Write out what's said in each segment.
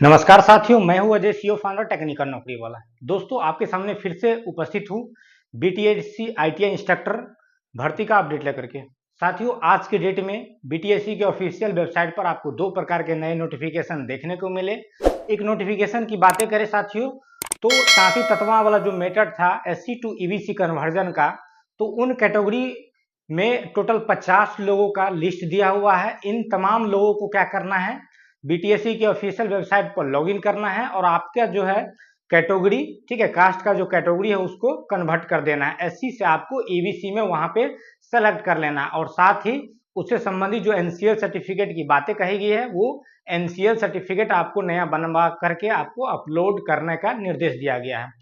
नमस्कार साथियों, मैं हूं अजय सीओ फाउंडर टेक्निकल नौकरी वाला। दोस्तों, आपके सामने फिर से उपस्थित हूं बीटीएससी आईटीआई इंस्ट्रक्टर भर्ती का अपडेट लेकर के। साथियों, आज के डेट में बीटीएससी के ऑफिशियल वेबसाइट पर आपको दो प्रकार के नए नोटिफिकेशन देखने को मिले। एक नोटिफिकेशन की बातें करें साथियों, तो साथी तत्वा वाला जो मेथड था एससी टू ईबीसी कन्वर्जन का, तो उन कैटेगरी में टोटल 50 लोगों का लिस्ट दिया हुआ है। इन तमाम लोगों को क्या करना है, बीटीएससी के ऑफिशियल वेबसाइट पर लॉगिन करना है और आपका जो है कैटेगरी, ठीक है, कास्ट का जो कैटेगरी है उसको कन्वर्ट कर देना है। एससी से आपको ईबीसी में वहां पे सेलेक्ट कर लेना है और साथ ही उससे संबंधित जो एनसीएल सर्टिफिकेट की बातें कही गई है, वो एनसीएल सर्टिफिकेट आपको नया बनवा करके आपको अपलोड करने का निर्देश दिया गया है।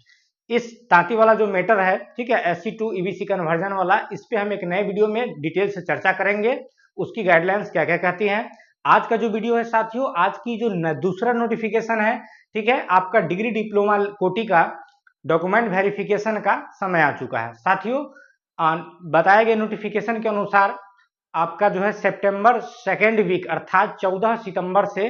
इस तांती वाला जो मैटर है, ठीक है, एससी टू ईबीसी कन्वर्जन वाला, इस पे हम एक नए वीडियो में डिटेल से चर्चा करेंगे। उसकी गाइडलाइंस क्या क्या कहती हैं। आज का जो वीडियो है साथियों, आज की जो दूसरा नोटिफिकेशन है, ठीक है, आपका डिग्री डिप्लोमा कोटी का डॉक्यूमेंट वेरिफिकेशन का समय आ चुका है। साथियों, बताए गए नोटिफिकेशन के अनुसार आपका जो है सितंबर सेकेंड वीक अर्थात 14 सितंबर से,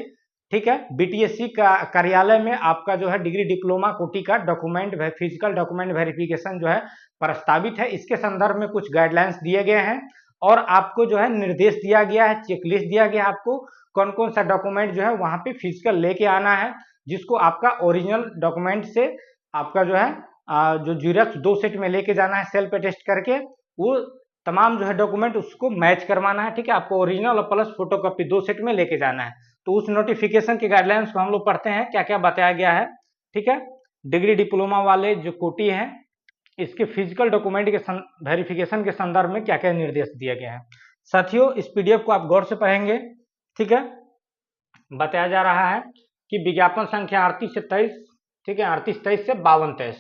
ठीक है, बीटीएससी का कार्यालय में आपका जो है डिग्री डिप्लोमा कोटी का डॉक्यूमेंट फिजिकल डॉक्यूमेंट वेरिफिकेशन जो है प्रस्तावित है। इसके संदर्भ में कुछ गाइडलाइंस दिए गए हैं और आपको जो है निर्देश दिया गया है, चेकलिस्ट दिया गया है आपको कौन कौन सा डॉक्यूमेंट जो है वहां पे फिजिकल लेके आना है, जिसको आपका ओरिजिनल डॉक्यूमेंट से आपका जो है जो जीरोक्स 2 सेट में लेके जाना है सेल्फ अटेस्ट करके, वो तमाम जो है डॉक्यूमेंट उसको मैच करवाना है। ठीक है, आपको ओरिजिनल और प्लस फोटोकॉपी 2 सेट में लेके जाना है। तो उस नोटिफिकेशन के गाइडलाइंस को हम लोग पढ़ते हैं, क्या क्या बताया गया है। ठीक है, डिग्री डिप्लोमा वाले जो कोटी है, इसके फिजिकल डॉक्यूमेंट के वेरिफिकेशन के संदर्भ में क्या क्या निर्देश दिए गए हैं। साथियों, इस पीडीएफ को आप गौर से पढ़ेंगे। ठीक है, बताया जा रहा है कि विज्ञापन संख्या 38 से 23, ठीक है, 38-23 से 52-23,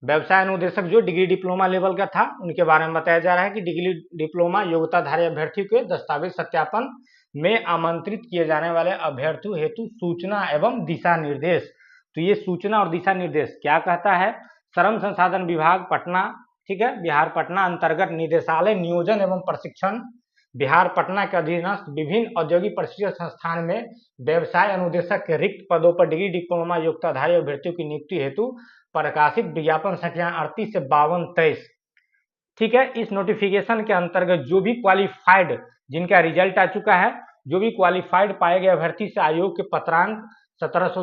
व्यवसाय अनुदेशक जो डिग्री डिप्लोमा लेवल का था उनके बारे में बताया जा रहा है कि डिग्री डिप्लोमा योग्यताधारी अभ्यर्थियों के दस्तावेज सत्यापन में आमंत्रित किए जाने वाले अभ्यर्थियों हेतु सूचना एवं दिशा निर्देश। तो ये सूचना और दिशा निर्देश क्या कहता है, श्रम संसाधन विभाग पटना, ठीक है, बिहार पटना अंतर्गत निदेशालय नियोजन एवं प्रशिक्षण बिहार पटना के अधीनस्थ विभिन्न औद्योगिक प्रशिक्षण संस्थान में व्यवसाय अनुदेशक के रिक्त पदों पर डिग्री डिप्लोमा योग्यताधारी अभ्यर्थियों की नियुक्ति हेतु प्रकाशित विज्ञापन संख्या 38 से 52-23। ठीक है, इस नोटिफिकेशन के अंतर्गत जो भी क्वालिफाइड, जिनका रिजल्ट आ चुका है, जो भी क्वालिफाइड पाए गए अभ्यर्थी से आयोग के पत्रांक 1700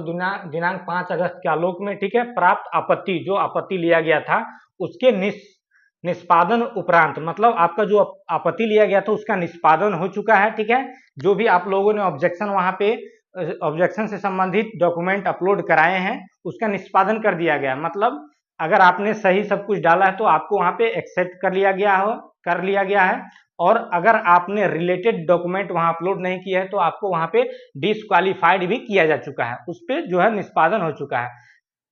दिनांक 5 अगस्त के आलोक में, ठीक है, प्राप्त आपत्ति, जो आपत्ति लिया गया था उसके निष्पादन उपरांत, मतलब आपका जो आपत्ति लिया गया था उसका निष्पादन हो चुका है। ठीक है, जो भी आप लोगों ने ऑब्जेक्शन वहां पे ऑब्जेक्शन से संबंधित डॉक्यूमेंट अपलोड कराए हैं उसका निष्पादन कर दिया गया। मतलब अगर आपने सही सब कुछ डाला है तो आपको वहां पे एक्सेप्ट कर लिया गया है और अगर आपने रिलेटेड डॉक्यूमेंट वहां अपलोड नहीं किया है तो आपको वहां पे डिस्क्वालीफाइड भी किया जा चुका है, उस पर जो है निष्पादन हो चुका है।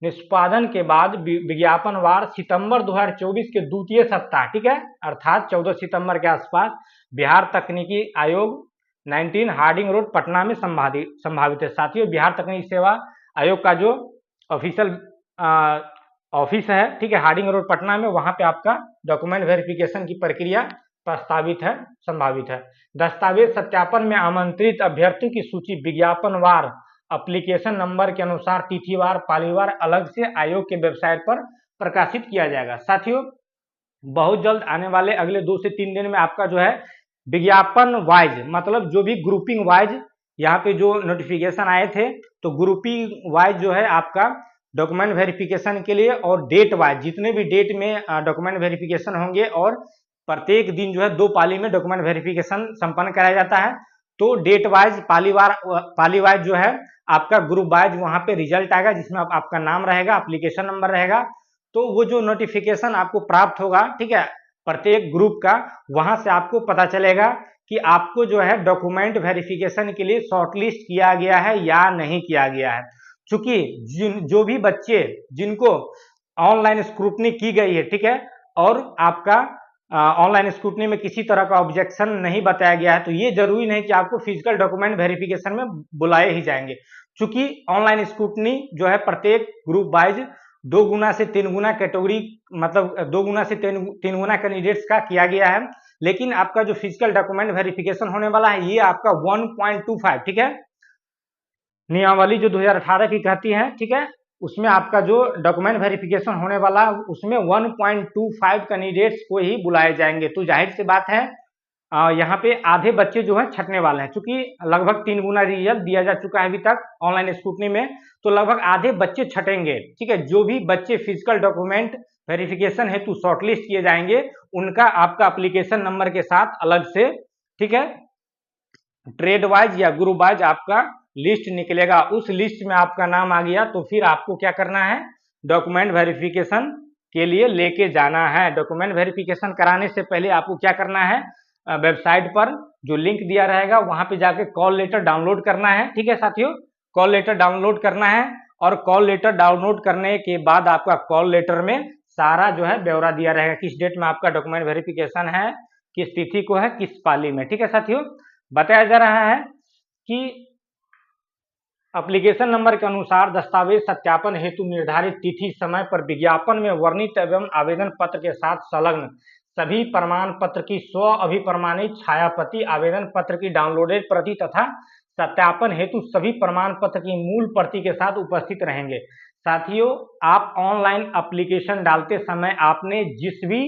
निष्पादन के बाद विज्ञापनवार सितंबर 2024 के द्वितीय सप्ताह, ठीक है, अर्थात 14 सितंबर के आसपास बिहार तकनीकी आयोग 19 हार्डिंग रोड पटना में संभावित है। साथियों, बिहार तकनीकी सेवा आयोग का जो ऑफिशियल ऑफिस है, ठीक है, हार्डिंग रोड पटना में, वहां पे आपका डॉक्यूमेंट वेरिफिकेशन की प्रक्रिया प्रस्तावित है, संभावित है। दस्तावेज सत्यापन में आमंत्रित अभ्यर्थियों की सूची विज्ञापनवार एप्लीकेशन नंबर के अनुसार तिथिवार पालीवार अलग से आयोग के वेबसाइट पर प्रकाशित किया जाएगा। साथियों, बहुत जल्द आने वाले अगले 2 से 3 दिन में आपका जो है विज्ञापन वाइज, मतलब जो भी ग्रुपिंग वाइज यहाँ पे जो नोटिफिकेशन आए थे, तो ग्रुपिंग वाइज जो है आपका डॉक्यूमेंट वेरिफिकेशन के लिए और डेट वाइज, जितने भी डेट में डॉक्यूमेंट वेरिफिकेशन होंगे, और प्रत्येक दिन जो है 2 पाली में डॉक्यूमेंट वेरिफिकेशन संपन्न कराया जाता है। तो डेट वाइज पाली वाइज जो है आपका ग्रुप वाइज वहां पे रिजल्ट आएगा, जिसमें आपका नाम रहेगा, एप्लीकेशन नंबर रहेगा। तो वो जो नोटिफिकेशन आपको प्राप्त होगा, ठीक है, प्रत्येक ग्रुप का, वहां से आपको पता चलेगा कि आपको जो है डॉक्यूमेंट वेरिफिकेशन के लिए शॉर्टलिस्ट किया गया है या नहीं किया गया है। चूंकि जो भी बच्चे जिनको ऑनलाइन स्क्रूटनी की गई है, ठीक है, और आपका ऑनलाइन स्क्रूटनी में किसी तरह का ऑब्जेक्शन नहीं बताया गया है, तो ये जरूरी नहीं कि आपको फिजिकल डॉक्यूमेंट वेरिफिकेशन में बुलाए ही जाएंगे। चूंकि ऑनलाइन स्क्रूटनी जो है प्रत्येक ग्रुप वाइज 2 गुना से 3 गुना कैटेगरी, मतलब 2 गुना से 3 गुना कैंडिडेट्स का किया गया है। लेकिन आपका जो फिजिकल डॉक्यूमेंट वेरिफिकेशन होने वाला है ये आपका 1.25, ठीक है, नियमावली जो 2018 की कहती है, ठीक है, उसमें आपका जो डॉक्यूमेंट वेरिफिकेशन होने वाला उसमें 1.25 कैंडिडेट्स को ही बुलाए जाएंगे। तो जाहिर सी बात है यहाँ पे आधे बच्चे जो है छटने वाले हैं, क्योंकि लगभग 3 गुना रिजल्ट दिया जा चुका है अभी तक ऑनलाइन स्क्रूटनी में, तो लगभग आधे बच्चे छटेंगे। ठीक है, जो भी बच्चे फिजिकल डॉक्यूमेंट वेरिफिकेशन हेतु शॉर्टलिस्ट किए जाएंगे उनका आपका एप्लीकेशन नंबर के साथ अलग से, ठीक है, ट्रेड वाइज या ग्रुप वाइज आपका लिस्ट निकलेगा। उस लिस्ट में आपका नाम आ गया तो फिर आपको क्या करना है, डॉक्यूमेंट वेरिफिकेशन के लिए लेके जाना है। डॉक्यूमेंट वेरिफिकेशन कराने से पहले आपको क्या करना है, वेबसाइट पर जो लिंक दिया रहेगा वहां पे जाके कॉल लेटर डाउनलोड करना है। ठीक है साथियों, कॉल लेटर डाउनलोड करना है और कॉल लेटर डाउनलोड करने के बाद आपका कॉल लेटर में सारा जो है ब्यौरा दिया रहेगा, किस डेट में आपका डॉक्यूमेंट वेरिफिकेशन है, किस तिथि को है, किस पाली में। ठीक है साथियों, बताया जा रहा है कि एप्लीकेशन नंबर के अनुसार दस्तावेज सत्यापन हेतु निर्धारित तिथि समय पर विज्ञापन में वर्णित एवं आवेदन पत्र के साथ संलग्न सभी प्रमाण पत्र की स्व अभिप्रमाणित छायाप्रति, आवेदन पत्र की डाउनलोडेड प्रति तथा सत्यापन हेतु सभी प्रमाण पत्र की मूल प्रति के साथ उपस्थित रहेंगे। साथियों, आप ऑनलाइन एप्लीकेशन डालते समय आपने जिस भी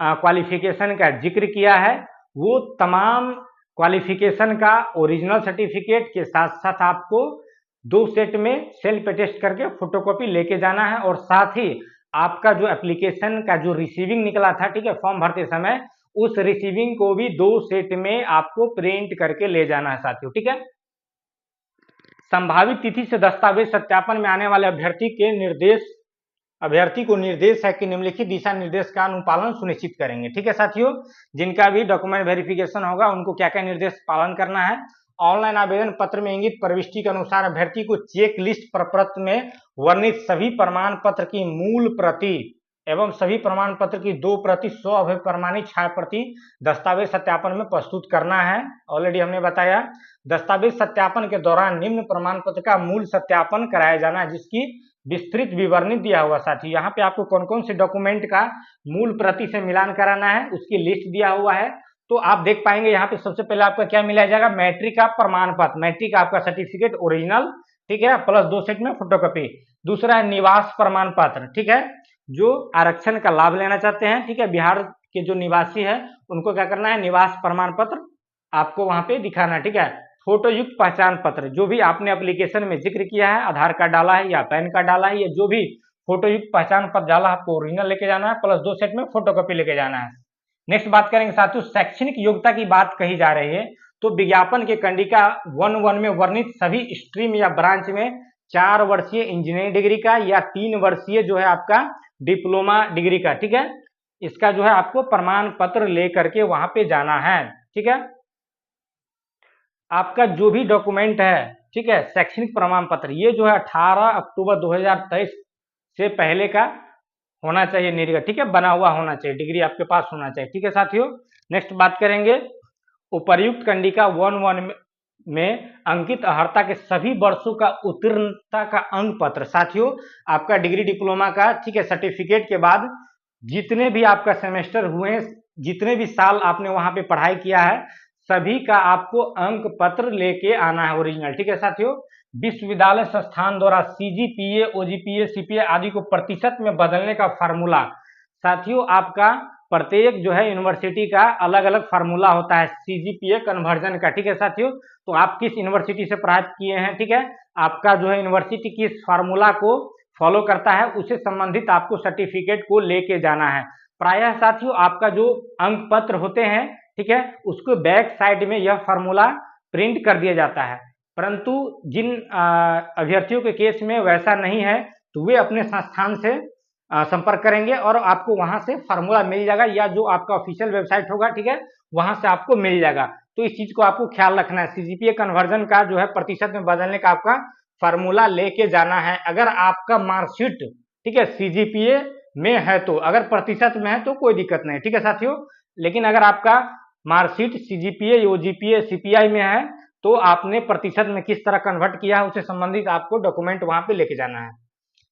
क्वालिफिकेशन का जिक्र किया है वो तमाम क्वालिफिकेशन का ओरिजिनल सर्टिफिकेट के साथ साथ आपको 2 सेट में सेल्फ अटेस्ट करके फोटोकॉपी लेके जाना है, और साथ ही आपका जो एप्लीकेशन का जो रिसीविंग निकला था, ठीक है, फॉर्म भरते समय, उस रिसीविंग को भी 2 सेट में आपको प्रिंट करके ले जाना है साथियों। ठीक है, संभावित तिथि से दस्तावेज सत्यापन में आने वाले अभ्यर्थी को निर्देश है कि निम्नलिखित दिशा निर्देश का अनुपालन सुनिश्चित करेंगे। ठीक है साथियों, जिनका भी डॉक्यूमेंट वेरिफिकेशन होगा उनको क्या क्या निर्देश पालन करना है। ऑनलाइन आवेदन पत्र में इंगित प्रविष्टि के अनुसार अभ्यर्थी को चेक लिस्ट प्रपत्र में वर्णित सभी प्रमाण पत्र की मूल प्रति एवं सभी प्रमाण पत्र की 2 प्रति स्व अभिप्रमाणित छाया प्रति दस्तावेज सत्यापन में प्रस्तुत करना है। ऑलरेडी हमने बताया, दस्तावेज सत्यापन के दौरान निम्न प्रमाण पत्र का मूल सत्यापन कराया जाना है, जिसकी विस्तृत विवरणी दिया हुआ। साथी यहाँ पे आपको कौन कौन से डॉक्यूमेंट का मूल प्रति से मिलान कराना है उसकी लिस्ट दिया हुआ है। तो आप देख पाएंगे यहाँ पे सबसे पहले आपका क्या मिलाया जाएगा, मैट्रिक का प्रमाण पत्र, मैट्रिक आपका सर्टिफिकेट ओरिजिनल, ठीक है, प्लस 2 सेट में फोटोकॉपी। दूसरा है निवास प्रमाण पत्र, ठीक है, जो आरक्षण का लाभ लेना चाहते हैं, ठीक है, बिहार के जो निवासी है उनको क्या करना है, निवास प्रमाण पत्र आपको वहां पे दिखाना है। ठीक है, फोटो युक्त पहचान पत्र, जो भी आपने एप्लीकेशन में जिक्र किया है, आधार कार्ड डाला है या पैन कार्ड डाला है, या जो भी फोटो युक्त पहचान पत्र डाला आपको ओरिजिनल लेके जाना है, प्लस 2 सेट में फोटोकॉपी लेके जाना है। नेक्स्ट बात करेंगे साथियों, शैक्षणिक योग्यता की बात कही जा रही है, तो विज्ञापन के कंडिका 1.1 में वर्णित सभी स्ट्रीम या ब्रांच में 4 वर्षीय इंजीनियरिंग डिग्री का या 3 वर्षीय जो है आपका डिप्लोमा डिग्री का, ठीक है, इसका जो है आपको प्रमाण पत्र लेकर के वहां पे जाना है। ठीक है, आपका जो भी डॉक्यूमेंट है, ठीक है, शैक्षणिक प्रमाण पत्र, ये जो है 18 अक्टूबर 2023 से पहले का होना चाहिए निर्गत, ठीक है, बना हुआ होना चाहिए, डिग्री आपके पास होना चाहिए। ठीक है साथियों, नेक्स्ट बात करेंगे, उपर्युक्त कंडिका 1.1 में अंकित अर्हता के सभी वर्षों का उत्तीर्णता का अंक पत्र। साथियों, आपका डिग्री डिप्लोमा का, ठीक है, सर्टिफिकेट के बाद जितने भी आपका सेमेस्टर हुए, जितने भी साल आपने वहां पे पढ़ाई किया है, सभी का आपको अंक पत्र लेके आना है ओरिजिनल। ठीक है साथियों, विश्वविद्यालय संस्थान द्वारा सीजीपीए, ओजीपीए, सीपीए आदि को प्रतिशत में बदलने का फार्मूला। साथियों, आपका प्रत्येक जो है यूनिवर्सिटी का अलग अलग फार्मूला होता है सीजीपीए कन्वर्जन का। ठीक है साथियों, तो आप किस यूनिवर्सिटी से पढ़ाई किए हैं, ठीक है, आपका जो है यूनिवर्सिटी किस फार्मूला को फॉलो करता है, उससे संबंधित आपको सर्टिफिकेट को लेके जाना है। प्रायः साथियों, आपका जो अंक पत्र होते हैं, ठीक है, उसको बैक साइड में यह फार्मूला प्रिंट कर दिया जाता है, परंतु जिन अभ्यर्थियों के केस में वैसा नहीं है तो वे अपने संस्थान से संपर्क करेंगे और आपको वहां से फार्मूला मिल जाएगा, या जो आपका ऑफिशियल वेबसाइट होगा, ठीक है, वहां से आपको मिल जाएगा। तो इस चीज को आपको ख्याल रखना है, सीजीपीए कन्वर्जन का जो है प्रतिशत में बदलने का आपका फार्मूला लेके जाना है। अगर आपका मार्कशीट, ठीक है, सीजीपीए में है तो, अगर प्रतिशत में है तो कोई दिक्कत नहीं। ठीक है साथियों, लेकिन अगर आपका मार्कशीट सीजीपीए, ओजीपीए, सीपीआई में है तो आपने प्रतिशत में किस तरह कन्वर्ट किया है उससे संबंधित आपको डॉक्यूमेंट वहां पे लेके जाना है।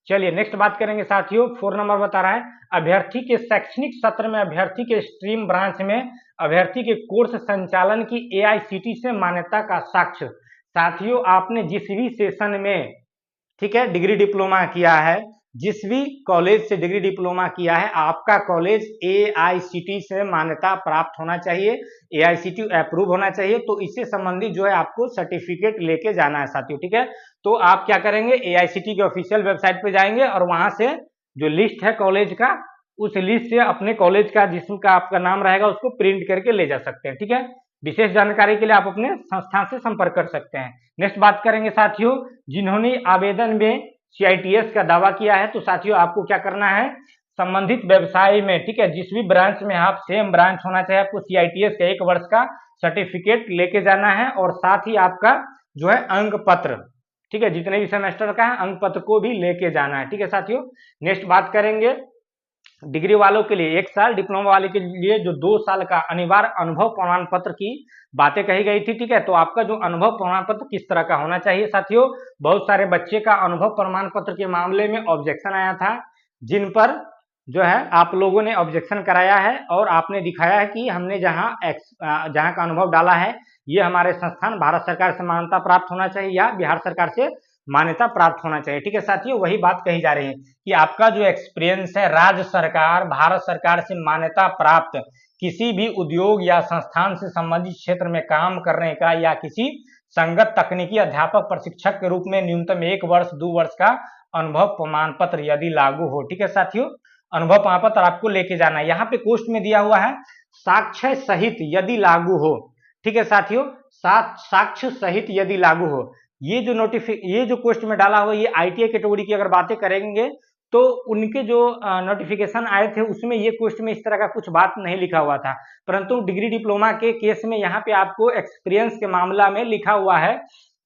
चलिए नेक्स्ट बात करेंगे साथियों, 4 नंबर बता रहा है, अभ्यर्थी के शैक्षणिक सत्र में अभ्यर्थी के स्ट्रीम ब्रांच में अभ्यर्थी के कोर्स संचालन की एआईसीटी से मान्यता का साक्ष्य। साथियों आपने जिस भी सेशन में, ठीक है, डिग्री डिप्लोमा किया है, जिस भी कॉलेज से डिग्री डिप्लोमा किया है, आपका कॉलेज AICTE से मान्यता प्राप्त होना चाहिए, AICTE अप्रूव होना चाहिए। तो इससे संबंधित जो है आपको सर्टिफिकेट लेके जाना है साथियों, ठीक है। तो आप क्या करेंगे, AICTE के ऑफिशियल वेबसाइट पे जाएंगे और वहां से जो लिस्ट है कॉलेज का, उस लिस्ट से अपने कॉलेज का जिसका आपका नाम रहेगा उसको प्रिंट करके ले जा सकते हैं, ठीक है। विशेष जानकारी के लिए आप अपने संस्थान से संपर्क कर सकते हैं। नेक्स्ट बात करेंगे साथियों, जिन्होंने आवेदन में CITS का दावा किया है, तो साथियों आपको क्या करना है, संबंधित व्यवसाय में, ठीक है, जिस भी ब्रांच में आप, सेम ब्रांच होना चाहिए, आपको CITS का 1 वर्ष का सर्टिफिकेट लेके जाना है और साथ ही आपका जो है अंक पत्र, ठीक है, जितने भी सेमेस्टर का है अंक पत्र को भी लेके जाना है, ठीक है साथियों। नेक्स्ट बात करेंगे डिग्री वालों के लिए 1 साल, डिप्लोमा वाले के लिए जो 2 साल का अनिवार्य अनुभव प्रमाण पत्र की बातें कही गई थी, ठीक है। तो आपका जो अनुभव प्रमाण पत्र किस तरह का होना चाहिए साथियों, बहुत सारे बच्चे का अनुभव प्रमाण पत्र के मामले में ऑब्जेक्शन आया था, जिन पर जो है आप लोगों ने ऑब्जेक्शन कराया है और आपने दिखाया है कि हमने जहां का अनुभव डाला है ये हमारे संस्थान भारत सरकार से मान्यता प्राप्त होना चाहिए या बिहार सरकार से मान्यता प्राप्त होना चाहिए, ठीक है साथियों। वही बात कही जा रही है कि आपका जो एक्सपीरियंस है राज्य सरकार, भारत सरकार से मान्यता प्राप्त किसी भी उद्योग या संस्थान से संबंधित क्षेत्र में काम करने का या किसी संगत तकनीकी अध्यापक प्रशिक्षक के रूप में न्यूनतम 1 वर्ष 2 वर्ष का अनुभव प्रमाण पत्र यदि लागू हो, ठीक है साथियों। अनुभव प्रमाण पत्र आपको लेके जाना है। यहाँ पे पोस्ट में दिया हुआ है साक्ष्य सहित यदि लागू हो, ठीक है साथियों, साक्ष्य सहित यदि लागू हो। ये जो पोस्ट में डाला हुआ ये ITI कैटेगरी की अगर बातें करेंगे तो उनके जो नोटिफिकेशन आए थे उसमें ये पोस्ट में इस तरह का कुछ बात नहीं लिखा हुआ था, परंतु डिग्री डिप्लोमा के केस में यहाँ पे आपको एक्सपीरियंस के मामला में लिखा हुआ है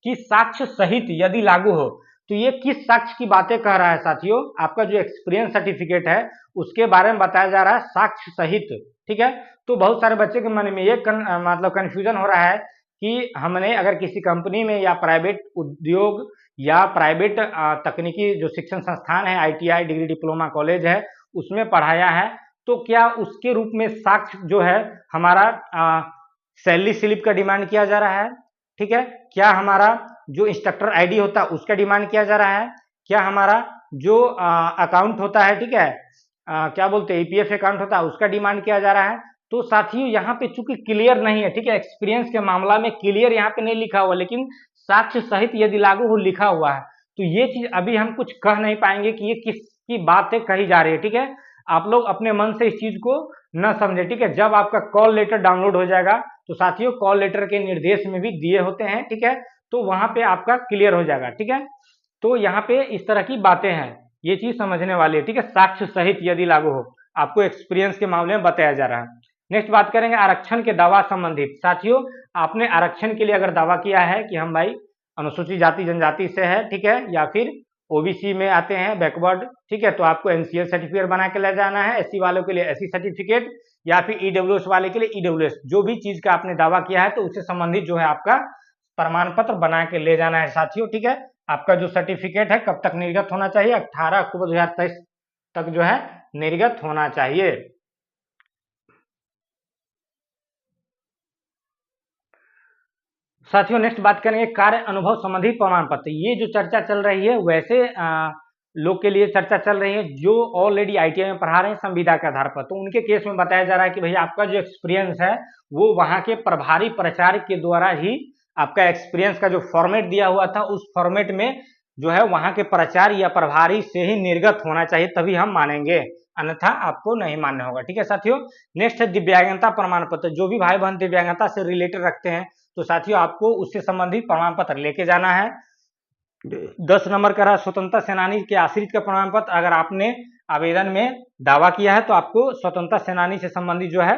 कि साक्ष्य सहित यदि लागू हो। तो ये किस साक्ष्य की बातें कह रहा है साथियों, आपका जो एक्सपीरियंस सर्टिफिकेट है उसके बारे में बताया जा रहा है साक्ष्य सहित, ठीक है। तो बहुत सारे बच्चे के मन में ये मतलब कंफ्यूजन हो रहा है कि हमने अगर किसी कंपनी में या प्राइवेट उद्योग या प्राइवेट तकनीकी जो शिक्षण संस्थान है, ITI डिग्री डिप्लोमा कॉलेज है, उसमें पढ़ाया है, तो क्या उसके रूप में साक्ष्य जो है हमारा सैलरी स्लिप का डिमांड किया जा रहा है, ठीक है, क्या हमारा जो इंस्ट्रक्टर ID होता है उसका डिमांड किया जा रहा है, क्या हमारा जो अकाउंट होता है, ठीक है, क्या बोलते हैं EPF अकाउंट होता है उसका डिमांड किया जा रहा है। तो साथियों यहाँ पे चूंकि क्लियर नहीं है, ठीक है, एक्सपीरियंस के मामला में क्लियर यहाँ पे नहीं लिखा हुआ, लेकिन साक्ष्य सहित यदि लागू हो लिखा हुआ है, तो ये चीज अभी हम कुछ कह नहीं पाएंगे कि ये किसकी बातें कही जा रही है, ठीक है। आप लोग अपने मन से इस चीज को न समझे, ठीक है। जब आपका कॉल लेटर डाउनलोड हो जाएगा तो साथियों कॉल लेटर के निर्देश में भी दिए होते हैं, ठीक है, तो वहां पे आपका क्लियर हो जाएगा, ठीक है। तो यहाँ पे इस तरह की बातें हैं, ये चीज समझने वाली है, ठीक है। साक्ष्य सहित यदि लागू हो, आपको एक्सपीरियंस के मामले में बताया जा रहा है। नेक्स्ट बात करेंगे आरक्षण के दावा संबंधित। साथियों आपने आरक्षण के लिए अगर दावा किया है कि हम भाई अनुसूचित जाति जनजाति से है, ठीक है, या फिर OBC में आते हैं बैकवर्ड, ठीक है, तो आपको NCL सर्टिफिकेट बना के ले जाना है। SC वालों के लिए SC सर्टिफिकेट या फिर EWS वाले के लिए EWS, जो भी चीज का आपने दावा किया है तो उससे संबंधित जो है आपका प्रमाण पत्र बना के ले जाना है साथियों, ठीक है। आपका जो सर्टिफिकेट है कब तक निर्गत होना चाहिए, 18 अक्टूबर 2023 तक जो है निर्गत होना चाहिए। साथियों नेक्स्ट बात करेंगे कार्य अनुभव संबंधी प्रमाण पत्र। ये जो चर्चा चल रही है वैसे लोग के लिए चर्चा चल रही है जो ऑलरेडी ITI में पढ़ा रहे हैं संविदा के आधार पर, तो उनके केस में बताया जा रहा है कि भैया आपका जो एक्सपीरियंस है वो वहां के प्रभारी प्राचार्य के द्वारा ही आपका एक्सपीरियंस का जो फॉर्मेट दिया हुआ था उस फॉर्मेट में जो है वहां के प्राचार्य या प्रभारी से ही निर्गत होना चाहिए, तभी हम मानेंगे, अन्यथा आपको नहीं मानना होगा, ठीक है साथियों। नेक्स्ट है दिव्यांगता प्रमाण पत्र। जो भी भाई बहन दिव्यांगता से रिलेटेड रखते हैं तो साथियों आपको उससे संबंधित प्रमाण पत्र लेके जाना है। 10 नंबर का रहा स्वतंत्रता सेनानी के आश्रित का प्रमाण पत्र। अगर आपने आवेदन में दावा किया है तो आपको स्वतंत्रता सेनानी से संबंधित जो है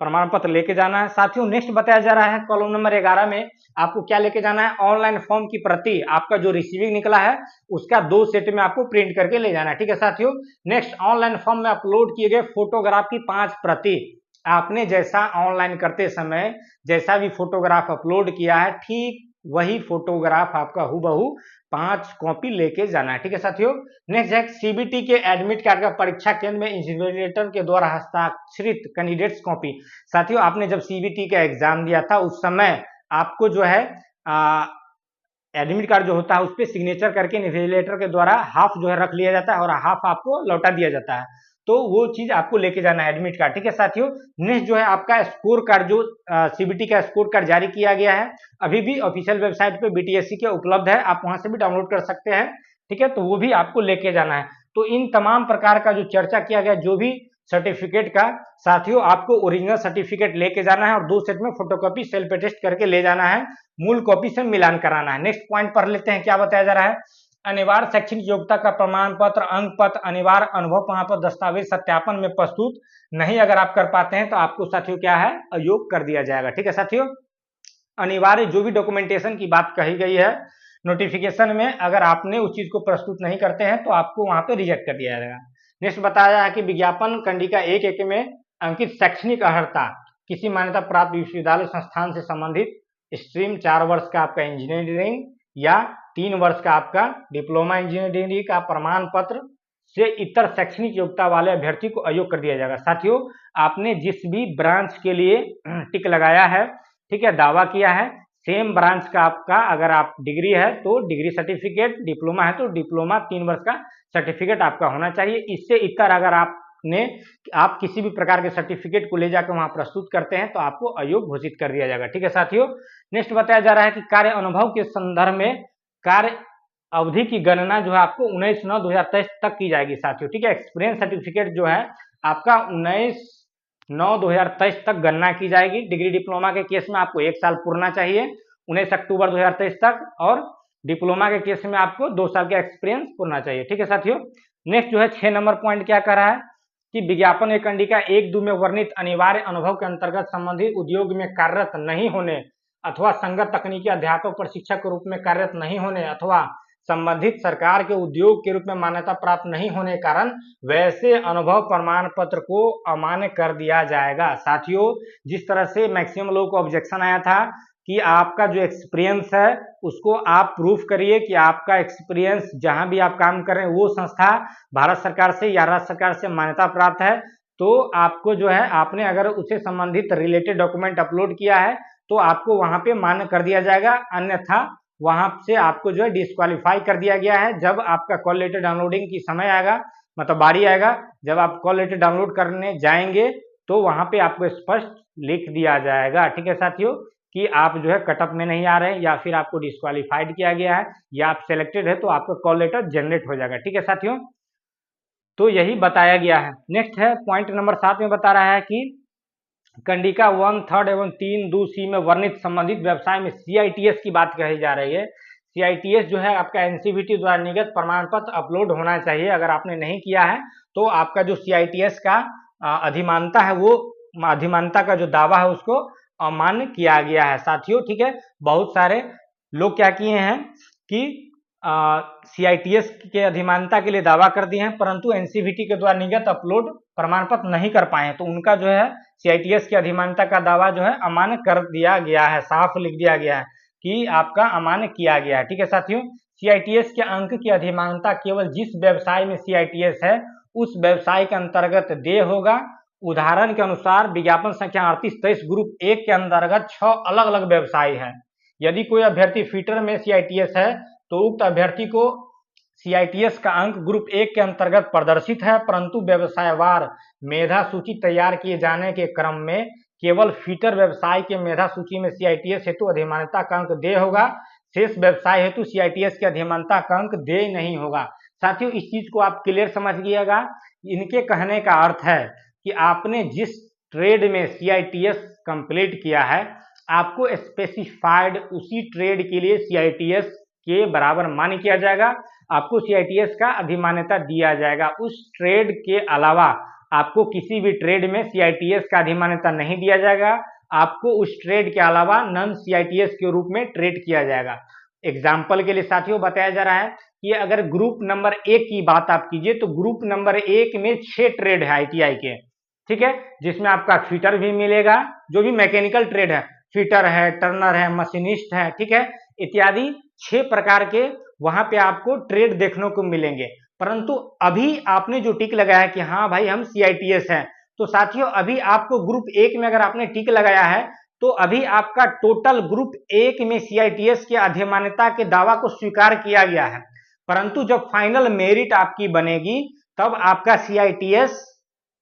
प्रमाण पत्र लेके जाना है। साथियों नेक्स्ट बताया जा रहा है कॉलम नंबर 11 में आपको क्या लेके जाना है, ऑनलाइन फॉर्म की प्रति, आपका जो रिसीविंग निकला है उसका 2 सेट में आपको प्रिंट करके ले जाना है, ठीक है साथियों। नेक्स्ट ऑनलाइन फॉर्म में अपलोड किए गए फोटोग्राफ की 5 प्रति, आपने जैसा ऑनलाइन करते समय जैसा भी फोटोग्राफ अपलोड किया है ठीक वही फोटोग्राफ आपका हूबहू 5 कॉपी लेके जाना है, ठीक है साथियों। नेक्स्ट है CBT के एडमिट कार्ड का परीक्षा केंद्र में इन्विजिलेटर के द्वारा हस्ताक्षरित कैंडिडेट्स कॉपी। साथियों आपने जब CBT का एग्जाम दिया था उस समय आपको जो है एडमिट कार्ड जो होता है उस पर सिग्नेचर करके इन्विजिलेटर के द्वारा हाफ जो है रख लिया जाता है और हाफ आपको लौटा दिया जाता है, तो वो चीज आपको लेके जाना है एडमिट कार्ड। ठीक है साथियों, नेक्स्ट जो है आपका स्कोर कार्ड, जो सीबीटी का स्कोर कार्ड जारी किया गया है, अभी भी ऑफिशियल वेबसाइट पे बीटीएससी के उपलब्ध है, आप वहां से भी डाउनलोड कर सकते हैं। ठीक है, तो वो भी आपको लेके जाना है। तो इन तमाम प्रकार का जो चर्चा किया गया, जो भी सर्टिफिकेट का, साथियों आपको ओरिजिनल सर्टिफिकेट लेके जाना है और 2 सेट में फोटोकॉपी सेल्फ अटेस्ट करके ले जाना है, मूल कॉपी से मिलान कराना है। नेक्स्ट पॉइंट पढ़ लेते हैं, क्या बताया जा रहा है। अनिवार्य शैक्षणिक योग्यता का प्रमाण पत्र, अंक पत्र, अनिवार्य अनुभव प्रमाण पत्र, दस्तावेज सत्यापन में प्रस्तुत नहीं अगर आप कर पाते हैं तो आपको साथियों क्या है, अयोग्य कर दिया जाएगा। ठीक है साथियों, अनिवार्य जो भी डॉक्यूमेंटेशन की बात कही गई है नोटिफिकेशन में, अगर आपने उस चीज को प्रस्तुत नहीं करते हैं तो आपको वहां पे रिजेक्ट कर दिया जाएगा। नेक्स्ट बताया है कि विज्ञापन कंडिका 1 में अंकित शैक्षणिक अर्हता किसी मान्यता प्राप्त विश्वविद्यालय संस्थान से संबंधित स्ट्रीम 4 वर्ष का आपका इंजीनियरिंग या 3 वर्ष का आपका डिप्लोमा इंजीनियरिंग का प्रमाण पत्र से इतर शैक्षणिक योग्यता वाले अभ्यर्थी को अयोग्य कर दिया जाएगा। साथियों आपने जिस भी ब्रांच के लिए टिक लगाया है, ठीक है, दावा किया है, सेम ब्रांच का आपका अगर आप डिग्री है तो डिग्री सर्टिफिकेट, डिप्लोमा है तो डिप्लोमा 3 वर्ष का सर्टिफिकेट आपका होना चाहिए। इससे इतर अगर आप किसी भी प्रकार के सर्टिफिकेट को ले जाकर वहां प्रस्तुत करते हैं तो आपको अयोग्य घोषित कर दिया जाएगा। ठीक है साथियों, नेक्स्ट बताया जा रहा है कि कार्य अनुभव के संदर्भ में कार्य अवधि की गणना जो है आपको 19/9/2023 तक की जाएगी साथियों। ठीक है, एक्सपीरियंस सर्टिफिकेट जो है आपका 19/9/2023 तक गणना की जाएगी। डिग्री डिप्लोमा के केस में आपको 1 साल पूरना चाहिए 19 अक्टूबर 2023 तक, और डिप्लोमा के केस में आपको 2 साल का एक्सपीरियंस पूरना चाहिए। ठीक है साथियों, नेक्स्ट जो है 6 नंबर पॉइंट क्या कर रहा है कि विज्ञापन में कंडिका 1-2 में वर्णित अनिवार्य अनुभव के अंतर्गत संबंधित उद्योग में कार्यरत नहीं होने अथवा संगत तकनीकी अध्यापक प्रशिक्षक के रूप में कार्यरत नहीं होने अथवा संबंधित सरकार के उद्योग के रूप में मान्यता प्राप्त नहीं होने के कारण वैसे अनुभव प्रमाण पत्र को अमान्य कर दिया जाएगा। साथियों जिस तरह से मैक्सिमम लोगों को ऑब्जेक्शन आया था कि आपका जो एक्सपीरियंस है उसको आप प्रूफ करिए कि आपका एक्सपीरियंस जहां भी आप काम कर रहे हैं वो संस्था भारत सरकार से या राज्य सरकार से मान्यता प्राप्त है, तो आपको जो है आपने अगर उससे संबंधित रिलेटेड डॉक्यूमेंट अपलोड किया है तो आपको वहां पे मान्य कर दिया जाएगा, अन्यथा वहां से आपको जो है डिस्क्वालीफाई कर दिया गया है। जब आपका कॉल लेटर डाउनलोडिंग की समय आएगा, मतलब बारी आएगा, जब आप कॉल लेटर डाउनलोड करने जाएंगे तो वहां पे आपको स्पष्ट लिख दिया जाएगा। ठीक है साथियों, कि आप जो है कटअप में नहीं आ रहे या फिर आपको डिस्क्वालीफाइड किया गया है या आप सिलेक्टेड है तो आपका कॉल लेटर जनरेट हो जाएगा। ठीक है साथियों, तो यही बताया गया है। नेक्स्ट है पॉइंट नंबर 7 में बता रहा है कि कंडिका 1/3 एवं 3(2)(c) में वर्णित संबंधित व्यवसाय में CITS की बात कही जा रही है। CITS जो है आपका NCVT द्वारा निर्गत प्रमाण पत्र अपलोड होना चाहिए। अगर आपने नहीं किया है तो आपका जो CITS का अधिमानता है वो अधिमानता का जो दावा है उसको अमान्य किया गया है साथियों। ठीक है, बहुत सारे लोग क्या किए हैं कि CITS के अधिमानता के लिए दावा कर दिए हैं परंतु NCVT के द्वारा निर्गत अपलोड प्रमाण पत्र नहीं कर पाए हैं, तो उनका जो है CITS की अधिमानता का दावा जो है अमान्य कर दिया गया है, साफ लिख दिया गया है कि आपका अमान्य किया गया है। ठीक है साथियों, CITS के अंक की अधिमानता केवल जिस व्यवसाय में CITS है उस व्यवसाय के अंतर्गत देय होगा। उदाहरण के अनुसार विज्ञापन संख्या 3823 ग्रुप 1 के अंतर्गत 6 अलग अलग व्यवसाय है। यदि कोई अभ्यर्थी फीटर में CITS है तो उक्त अभ्यर्थी को CITS का अंक ग्रुप 1 के अंतर्गत प्रदर्शित है, परंतु व्यवसायवार मेधा सूची तैयार किए जाने के क्रम में केवल फीटर व्यवसाय के मेधा सूची में CITS हेतु अधिमान्यता का अंक देय होगा, शेष व्यवसाय हेतु CITS के अधिमान्यता का अंक देय नहीं होगा। साथियों इस चीज को आप क्लियर समझिएगा। इनके कहने का अर्थ है कि आपने जिस ट्रेड में CITS कंप्लीट किया है आपको स्पेसिफाइड उसी ट्रेड के लिए CITS के बराबर मान्य किया जाएगा, आपको CITS का अधिमान्यता दिया जाएगा। उस ट्रेड के अलावा आपको किसी भी ट्रेड में CITS का अधिमान्यता नहीं दिया जाएगा, आपको उस ट्रेड के अलावा नॉन CITS के रूप में ट्रेड किया जाएगा। एग्जाम्पल के लिए साथियों बताया जा रहा है कि अगर ग्रुप नंबर 1 की बात आप कीजिए तो ग्रुप नंबर 1 में 6 ट्रेड है ITI के, ठीक है, जिसमें आपका फीटर भी मिलेगा, जो भी मैकेनिकल ट्रेड है, फीटर है, टर्नर है, मशीनिस्ट है, ठीक है, इत्यादि 6 प्रकार के वहां पे आपको ट्रेड देखने को मिलेंगे। परंतु अभी आपने जो टिक लगाया है कि हाँ भाई हम CITS हैं, तो साथियों अभी आपको ग्रुप 1 में अगर आपने टिक लगाया है तो अभी आपका टोटल ग्रुप 1 में CITS के अधिमान्यता के दावा को स्वीकार किया गया है, परंतु जब फाइनल मेरिट आपकी बनेगी तब आपका CITS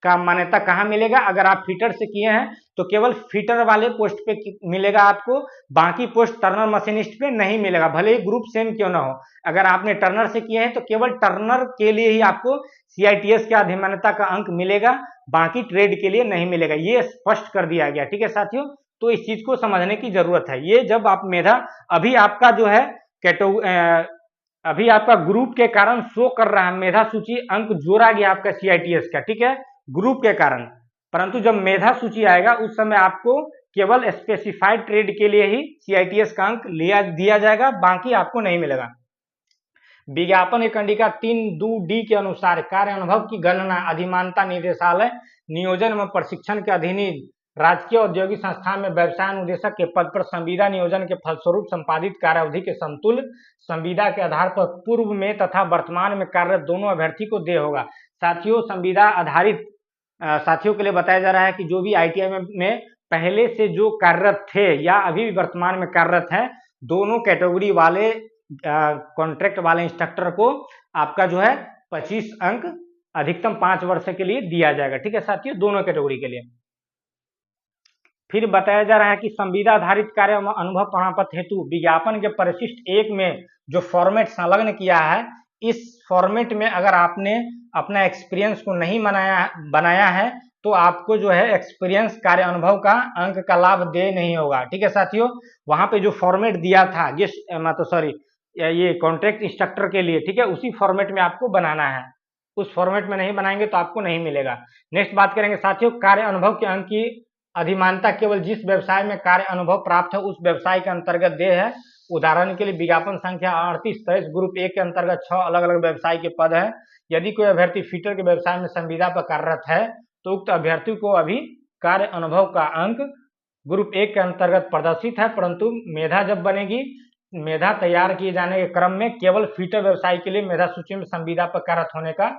का मान्यता कहाँ मिलेगा। अगर आप फिटर से किए हैं तो केवल फिटर वाले पोस्ट पे मिलेगा आपको, बाकी पोस्ट टर्नर मशीनिस्ट पे नहीं मिलेगा, भले ही ग्रुप सेम क्यों ना हो। अगर आपने टर्नर से किए हैं तो केवल टर्नर के लिए ही आपको CITS के अधिमान्यता का अंक मिलेगा, बाकी ट्रेड के लिए नहीं मिलेगा। ये स्पष्ट कर दिया गया, ठीक है साथियों। तो इस चीज को समझने की जरूरत है। ये जब आप मेधा अभी आपका जो है अभी आपका ग्रुप के कारण शो कर रहा है, मेधा सूची अंक जोड़ा गया आपका CITS का, ठीक है, ग्रुप के कारण, परंतु जब मेधा सूची आएगा उस समय आपको केवल स्पेसिफाइड ट्रेड के लिए ही CITS का अंक दिया जाएगा, बाकी आपको नहीं मिलेगा। विज्ञापन की कंडिका 3(2)D के अनुसार कार्य अनुभव की गणना अधिमानता निदेशालय नियोजन एवं प्रशिक्षण के अधीन राजकीय औद्योगिक संस्थान में व्यवसाय अनुदेशक के पद पर संविदा नियोजन के फलस्वरूप संपादित कार्य अवधि के समतुल्य संविदा के आधार पर पूर्व में तथा वर्तमान में कार्यरत दोनों अभ्यर्थी को दे होगा। साथियों, संविदा आधारित साथियों के लिए बताया जा रहा है कि जो भी ITI में पहले से जो कार्यरत थे या अभी भी वर्तमान में कार्यरत हैं, दोनों कैटेगरी वाले कॉन्ट्रैक्ट वाले इंस्ट्रक्टर को आपका जो है 25 अंक अधिकतम 5 वर्ष के लिए दिया जाएगा, ठीक है साथियों, दोनों कैटेगरी के लिए। फिर बताया जा रहा है कि संविदा आधारित कार्य अनुभव प्रमाण पत्र हेतु विज्ञापन के परिशिष्ट 1 में जो फॉर्मेट संलग्न किया है, इस फॉर्मेट में अगर आपने अपना एक्सपीरियंस को नहीं बनाया है तो आपको जो है एक्सपीरियंस कार्य अनुभव का अंक का लाभ दे नहीं होगा, ठीक है साथियों। वहां पे जो फॉर्मेट दिया था ये कॉन्ट्रैक्ट इंस्ट्रक्टर के लिए, ठीक है, उसी फॉर्मेट में आपको बनाना है। उस फॉर्मेट में नहीं बनाएंगे तो आपको नहीं मिलेगा। नेक्स्ट बात करेंगे साथियों, कार्य अनुभव के अंक की अधिमानता केवल जिस व्यवसाय में कार्य अनुभव प्राप्त है उस व्यवसाय के अंतर्गत दे है। उदाहरण के लिए विज्ञापन संख्या 3823 ग्रुप 1 के अंतर्गत 6 अलग अलग व्यवसाय के पद है। यदि कोई अभ्यर्थी फीटर के व्यवसाय में संविदा पर कार्यरत है तो उक्त अभ्यर्थी को अभी कार्य अनुभव का अंक ग्रुप 1 के अंतर्गत प्रदर्शित है, परंतु मेधा जब बनेगी, मेधा तैयार किए जाने के क्रम में केवल फीटर व्यवसाय के लिए मेधा सूची में संविदा पर कार्यरत होने का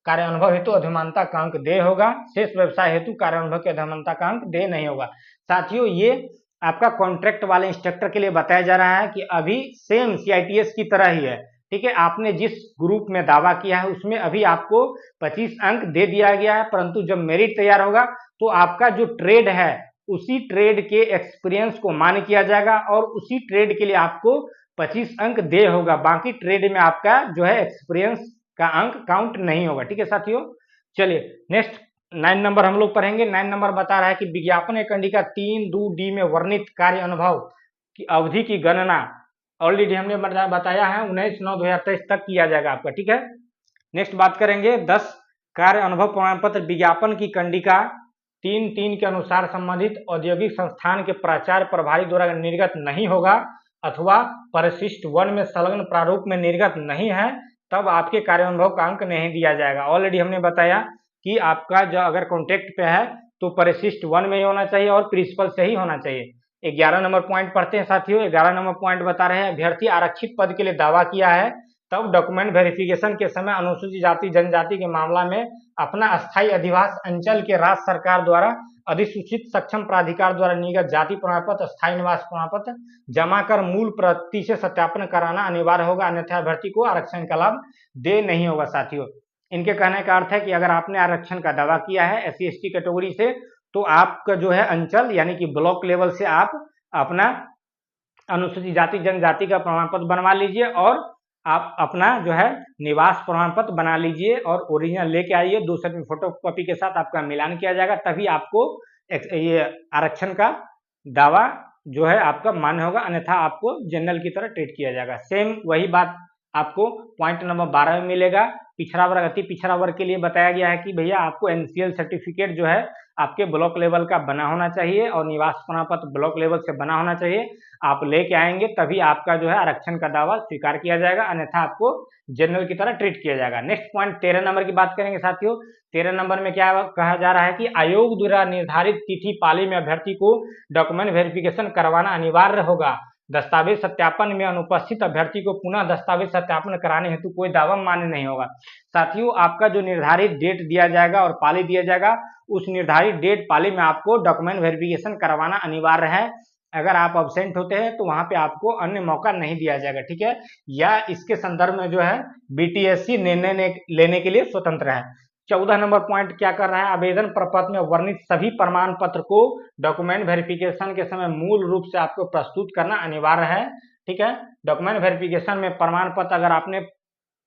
कार्य अनुभव हेतु अधिमानता का अंक दे होगा, शेष व्यवसाय हेतु कार्य अनुभव के अधिमानता का अंक दे नहीं होगा। साथियों, ये आपका कॉन्ट्रैक्ट वाले इंस्ट्रक्टर के लिए बताया जा रहा है कि अभी सेम CITS की तरह ही है, ठीक है। आपने जिस ग्रुप में दावा किया है उसमें अभी आपको 25 अंक दे दिया गया है, परंतु जब मेरिट तैयार होगा तो आपका जो ट्रेड है उसी ट्रेड के एक्सपीरियंस को मान किया जाएगा और उसी ट्रेड के लिए आपको 25 अंक दे होगा, बाकी ट्रेड में आपका जो है एक्सपीरियंस का अंक काउंट नहीं होगा, ठीक है साथियों। चलिए नेक्स्ट 9 नंबर हम लोग पढ़ेंगे। 9 नंबर बता रहा है कि विज्ञापन कंडिका 3(2)D में वर्णित कार्य अनुभव की अवधि की गणना ऑलरेडी हमने बताया है 19/9/2023 तक किया जाएगा आपका, ठीक है। नेक्स्ट बात करेंगे 10 कार्य अनुभव प्रमाण पत्र विज्ञापन की कंडिका 3(3) के अनुसार संबंधित औद्योगिक संस्थान के प्राचार्य प्रभारी द्वारा निर्गत नहीं होगा अथवा परिशिष्ट 1 में संलग्न प्रारूप में निर्गत नहीं है, तब आपके कार्य अनुभव का अंक नहीं दिया जाएगा। ऑलरेडी हमने बताया कि आपका जो अगर कॉन्ट्रैक्ट पे है तो परिशिष्ट 1 में ही होना चाहिए और प्रिंसिपल से ही होना चाहिए। 11 नंबर पॉइंट पढ़ते हैं साथियों। 11 नंबर पॉइंट बता रहे हैं, अभ्यर्थी आरक्षित पद के लिए दावा किया है तब डॉक्यूमेंट वेरिफिकेशन के समय अनुसूचित जाति जनजाति के मामला में अपना अस्थायी अधिवास अंचल के राज्य सरकार द्वारा अधिसूचित सक्षम प्राधिकार द्वारा निर्गत जाति प्रमाण पत्र, स्थायी निवास प्रमाण पत्र जमा कर मूल प्रति से सत्यापन कराना अनिवार्य होगा, अन्यथा अभ्यर्थी को आरक्षण का लाभ दे नहीं होगा। साथियों, इनके कहने का अर्थ है कि अगर आपने आरक्षण का दावा किया है SC ST कैटेगरी से तो आपका जो है अंचल यानी कि ब्लॉक लेवल से आप अपना अनुसूचित जाति जनजाति का प्रमाण पत्र बनवा लीजिए और आप अपना जो है निवास प्रमाण पत्र बना लीजिए और ओरिजिनल लेके आइए, 2 सेट में फोटो कॉपी के साथ आपका मिलान किया जाएगा, तभी आपको ये आरक्षण का दावा जो है आपका मान्य होगा, अन्यथा आपको जनरल की तरह ट्रीट किया जाएगा। सेम वही बात आपको पॉइंट नंबर 12 में मिलेगा। पिछड़ा वर्ग अति पिछड़ा वर्ग के लिए बताया गया है कि भैया आपको NCL सर्टिफिकेट जो है आपके ब्लॉक लेवल का बना होना चाहिए और निवास प्रमाण पत्र ब्लॉक लेवल से बना होना चाहिए। आप लेके आएंगे तभी आपका जो है आरक्षण का दावा स्वीकार किया जाएगा, अन्यथा आपको जनरल की तरह ट्रीट किया जाएगा। नेक्स्ट पॉइंट 13 नंबर की बात करेंगे साथियों। 13 नंबर में क्या कहा जा रहा है कि आयोग द्वारा निर्धारित तिथि पाली में अभ्यर्थी को डॉक्यूमेंट वेरिफिकेशन करवाना अनिवार्य होगा दस्तावेज सत्यापन में अनुपस्थित अभ्यर्थी को पुनः दस्तावेज सत्यापन कराने हेतु कोई दावा मान्य नहीं होगा। साथियों, आपका जो निर्धारित डेट दिया जाएगा और पाली दिया जाएगा, उस निर्धारित डेट पाली में आपको डॉक्यूमेंट वेरिफिकेशन करवाना अनिवार्य है। अगर आप अब्सेंट होते हैं तो वहां पे आपको अन्य मौका नहीं दिया जाएगा, ठीक है। या इसके संदर्भ में जो है बीटीएससी निर्णय लेने के लिए स्वतंत्र है। 14 नंबर पॉइंट क्या कर रहा है, आवेदन प्रपत्र में वर्णित सभी प्रमाण पत्र को डॉक्यूमेंट वेरिफिकेशन के समय मूल रूप से आपको प्रस्तुत करना अनिवार्य है, ठीक है। डॉक्यूमेंट वेरिफिकेशन में प्रमाण पत्र अगर आपने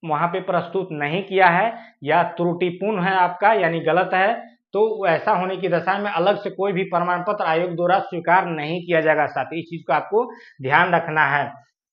वहां पे प्रस्तुत नहीं किया है या त्रुटिपूर्ण है आपका, यानी गलत है, तो ऐसा होने की दशा में अलग से कोई भी प्रमाण पत्र आयोग द्वारा स्वीकार नहीं किया जाएगा। साथ ही इस चीज को आपको ध्यान रखना है,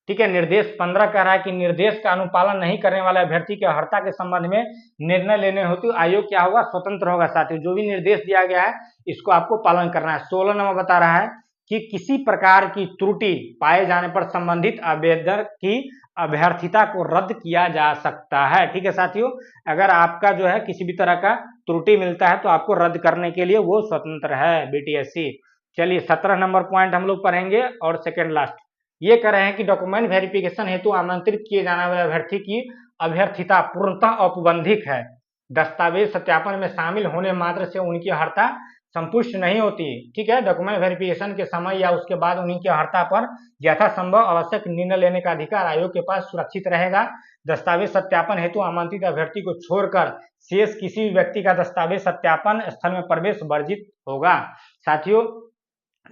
ठीक है। निर्देश 15 कह रहा है कि निर्देश का अनुपालन नहीं करने वाले अभ्यर्थी के अर्हता के संबंध में निर्णय लेने हेतु आयोग क्या होगा, स्वतंत्र होगा। साथियों, जो भी निर्देश दिया गया है इसको आपको पालन करना है। 16 नंबर बता रहा है कि किसी प्रकार की त्रुटि पाए जाने पर संबंधित आवेदक की अभ्यर्थिता को रद्द किया जा सकता है, ठीक है साथियों। अगर आपका जो है किसी भी तरह का त्रुटि मिलता है तो आपको रद्द करने के लिए वो स्वतंत्र है बीटीएससी। चलिए 17 नंबर पॉइंट हम लोग पढ़ेंगे और सेकेंड लास्ट ये कह रहे हैं कि डॉक्यूमेंट वेरिफिकेशन हेतु आमंत्रित किए जाने वाले अभ्यर्थी की अभ्यर्थिता पूर्णतः औपबंधिक है। दस्तावेज सत्यापन में शामिल होने मात्र से उनकी अर्हता संपुष्ट नहीं होती, ठीक है। डॉक्यूमेंट वेरिफिकेशन के समय या उसके बाद उनकी अर्हता पर यथासंभव आवश्यक निर्णय लेने का अधिकार आयोग के पास सुरक्षित रहेगा। दस्तावेज सत्यापन हेतु आमंत्रित अभ्यर्थी को छोड़कर शेष किसी भी व्यक्ति का दस्तावेज सत्यापन स्थल में प्रवेश वर्जित होगा। साथियों,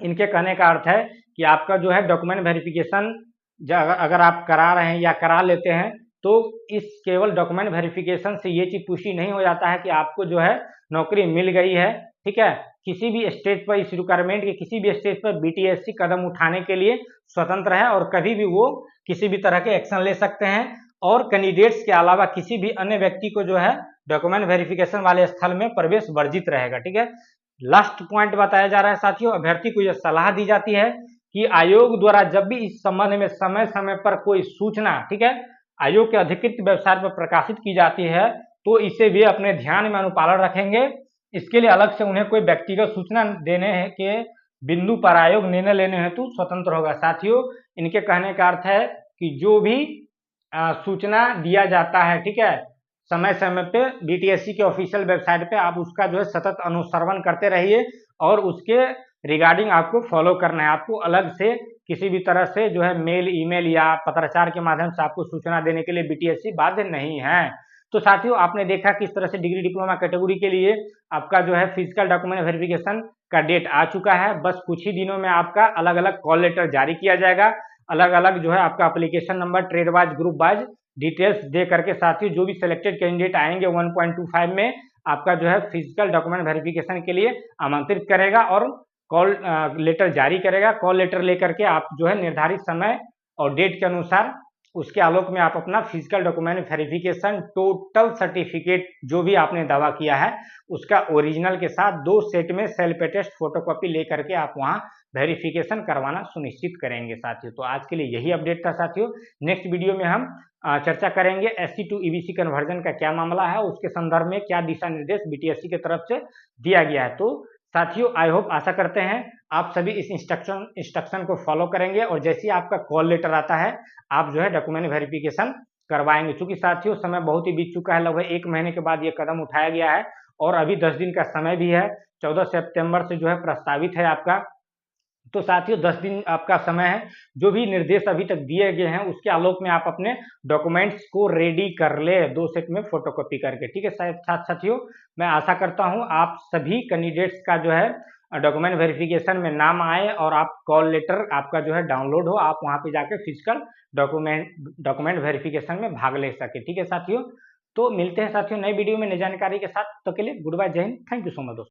इनके कहने का अर्थ है कि आपका जो है डॉक्यूमेंट वेरिफिकेशन अगर आप करा रहे हैं या करा लेते हैं तो इस केवल डॉक्यूमेंट वेरिफिकेशन से ये चीज पुष्टि नहीं हो जाता है कि आपको जो है नौकरी मिल गई है, ठीक है। किसी भी स्टेज पर इस रिक्वायरमेंट के किसी भी स्टेज पर बीटीएससी कदम उठाने के लिए स्वतंत्र है और कभी भी वो किसी भी तरह के एक्शन ले सकते हैं और कैंडिडेट्स के अलावा किसी भी अन्य व्यक्ति को जो है डॉक्यूमेंट वेरिफिकेशन वाले स्थल में प्रवेश वर्जित रहेगा, ठीक है। लास्ट पॉइंट बताया जा रहा है साथियों, अभ्यर्थी को यह सलाह दी जाती है कि आयोग द्वारा जब भी इस संबंध में समय समय पर कोई सूचना, ठीक है, आयोग के अधिकृत वेबसाइट पर प्रकाशित की जाती है तो इसे वे अपने ध्यान में अनुपालन रखेंगे। इसके लिए अलग से उन्हें कोई व्यक्तिगत सूचना देने के बिंदु पर आयोग निर्णय लेने हेतु स्वतंत्र होगा। साथियों, इनके कहने का अर्थ है कि जो भी सूचना दिया जाता है, ठीक है, समय समय पे बीटीएससी के ऑफिशियल वेबसाइट पे आप उसका जो है सतत अनुसरण करते रहिए और उसके रिगार्डिंग आपको फॉलो करना है। आपको अलग से किसी भी तरह से जो है मेल, ईमेल या पत्राचार के माध्यम से आपको सूचना देने के लिए बीटीएससी बाध्य नहीं है। तो साथियों, आपने देखा किस तरह से डिग्री डिप्लोमा कैटेगरी के लिए आपका जो है फिजिकल डॉक्यूमेंट वेरिफिकेशन का डेट आ चुका है। बस कुछ ही दिनों में आपका अलग अलग कॉल लेटर जारी किया जाएगा, अलग अलग जो है आपका application number, trade wise, group wise details दे करके साथियों जो भी सिलेक्टेड कैंडिडेट आएंगे 1.25 में आपका जो है फिजिकल डॉक्यूमेंट वेरिफिकेशन के लिए आमंत्रित करेगा और कॉल लेटर जारी करेगा। कॉल लेटर लेकर के आप जो है निर्धारित समय और डेट के अनुसार उसके आलोक में आप अपना physical document verification total certificate जो भी आपने दावा किया है उसका ओरिजिनल के साथ 2 सेट में सेल्फ अटेस्ट फोटोकॉपी लेकर के आप वहां वेरिफिकेशन करवाना सुनिश्चित करेंगे साथियों। तो आज के लिए यही अपडेट था साथियों। नेक्स्ट वीडियो में हम चर्चा करेंगे SC to EBC कन्वर्जन का क्या मामला है, उसके संदर्भ में क्या दिशा निर्देश बीटीएससी की तरफ से दिया गया है। तो साथियों, आई होप, आशा करते हैं आप सभी इस इंस्ट्रक्शन को फॉलो करेंगे और जैसे ही आपका कॉल लेटर आता है आप जो है डॉक्यूमेंट वेरिफिकेशन करवाएंगे। क्योंकि साथियों समय बहुत ही बीत चुका है, लगभग 1 महीने के बाद ये कदम उठाया गया है और अभी 10 दिन का समय भी है। 14 सितंबर से जो है प्रस्तावित है आपका। तो साथियों 10 दिन आपका समय है। जो भी निर्देश अभी तक दिए गए हैं उसके आलोक में आप अपने डॉक्यूमेंट्स को रेडी कर ले 2 सेट में फोटोकॉपी करके, ठीक है। साथियों, मैं आशा करता हूं आप सभी कैंडिडेट्स का जो है डॉक्यूमेंट वेरिफिकेशन में नाम आए और आप कॉल लेटर आपका जो है डाउनलोड हो, आप वहां पे जाके फिजिकल डॉक्यूमेंट वेरिफिकेशन में भाग ले सके, ठीक है साथियों। तो मिलते हैं साथियों नई वीडियो में नई जानकारी के साथ। तो के लिए गुड बाय, जय Hind, thank you so much दोस्तों।